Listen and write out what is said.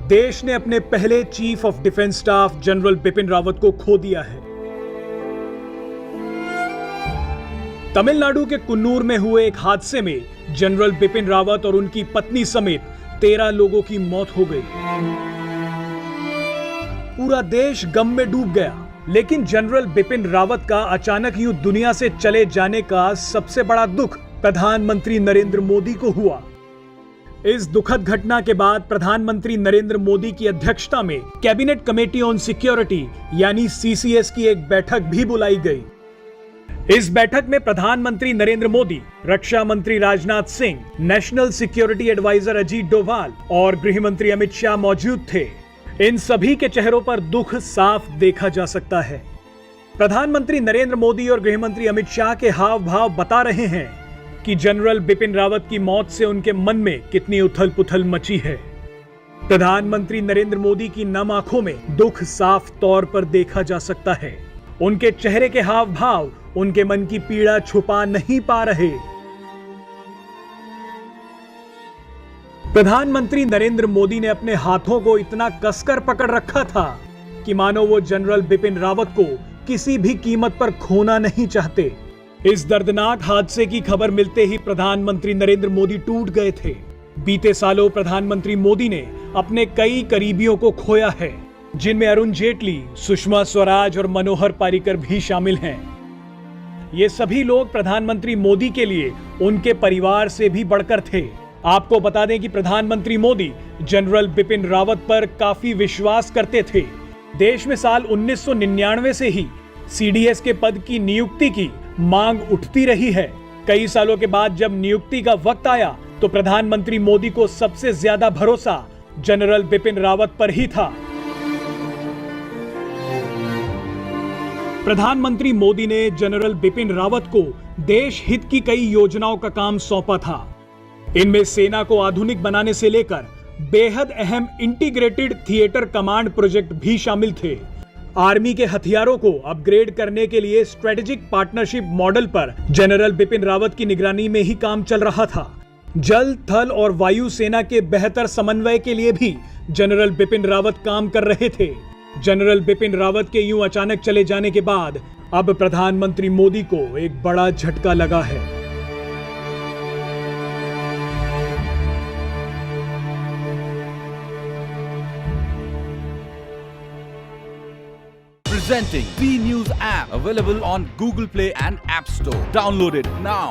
देश ने अपने पहले chief of defence staff general Bipin Rawat को खो दिया है। तमिलनाडु के कुन्नूर में हुए एक हादसे में जनरल बिपिन रावत और उनकी पत्नी समेत 13 लोगों की मौत हो गई। पूरा देश गम में डूब गया, लेकिन जनरल बिपिन रावत का अचानक यूं दुनिया से चले जाने का सबसे बड़ा दुख प्रधानमंत्री नरेंद्र मोदी को हुआ। इस दुखद घटना के बाद प्रधानमंत्री नरेंद्र मोदी की अध्यक्षता में कैबिनेट कमेटी ऑन सिक्योरिटी यानी सीसीएस की एक बैठक भी बुलाई गई। इस बैठक में प्रधानमंत्री नरेंद्र मोदी, रक्षा मंत्री Rajnath Singh, national security advisor Ajit Doval और गृह मंत्री अमित शाह मौजूद थे। इन सभी के चेहरों पर दुख साफ देखा जा सकता है। प्रधानमंत्री नरेंद्र मोदी और गृह मंत्री अमित शाह के हाव भाव बता रहे हैं कि जनरल बिपिन रावत की मौत से उनके मन में कितनी उथल पुथल मची है। प्रधानमंत्री नरेंद्र मोदी की नम आंखों में दुख साफ तौर पर देखा जा सकता है। उनके चेहरे के हाव भाव उनके मन की पीड़ा छुपा नहीं पा रहे। प्रधानमंत्री नरेंद्र मोदी ने अपने हाथों को इतना कसकर पकड़ रखा था कि मानो वो जनरल बिपिन रावत को किसी भी कीमत पर खोना नहीं चाहते। इस दर्दनाक हादसे की खबर मिलते ही प्रधानमंत्री नरेंद्र मोदी टूट गए थे। बीते सालों प्रधानमंत्री मोदी ने अपने कई करीबियों को खोया है, जिनमें अरुण जेटली, सुषमा स्वराज और मनोहर पर्रिकर भी शामिल हैं। ये सभी लोग प्रधानमंत्री मोदी के लिए उनके परिवार से भी बढ़कर थे। आपको बता दें कि प्रधानमंत्री मोदी जनरल बिपिन रावत पर काफी विश्वास करते थे। देश में साल 1999 से ही सीडीएस के पद की नियुक्ति की मांग उठती रही है। कई सालों के बाद जब नियुक्ति का वक्त आया तो प्रधानमंत्री मोदी को सबसे ज्यादा भरोसा जनरल बिपिन रावत पर ही था। प्रधानमंत्री मोदी ने जनरल बिपिन रावत को देश हित की कई योजनाओं का काम सौंपा था। इनमें सेना को आधुनिक बनाने से लेकर बेहद अहम इंटीग्रेटेड थिएटर कमांड प्रोजेक्ट भी शामिल थे। आर्मी के हथियारों को अपग्रेड करने के लिए स्ट्रेटेजिक पार्टनरशिप मॉडल पर जनरल बिपिन रावत की निगरानी में ही काम चल रहा था। जल, थल और वायु सेना के बेहतर समन्वय के लिए भी जनरल बिपिन रावत काम कर रहे थे। जनरल बिपिन रावत के यूं अचानक चले जाने के बाद अब प्रधानमंत्री मोदी को एक बड़ा झटका लगा है। Presenting B News app, available on Google Play and App Store. Download it now.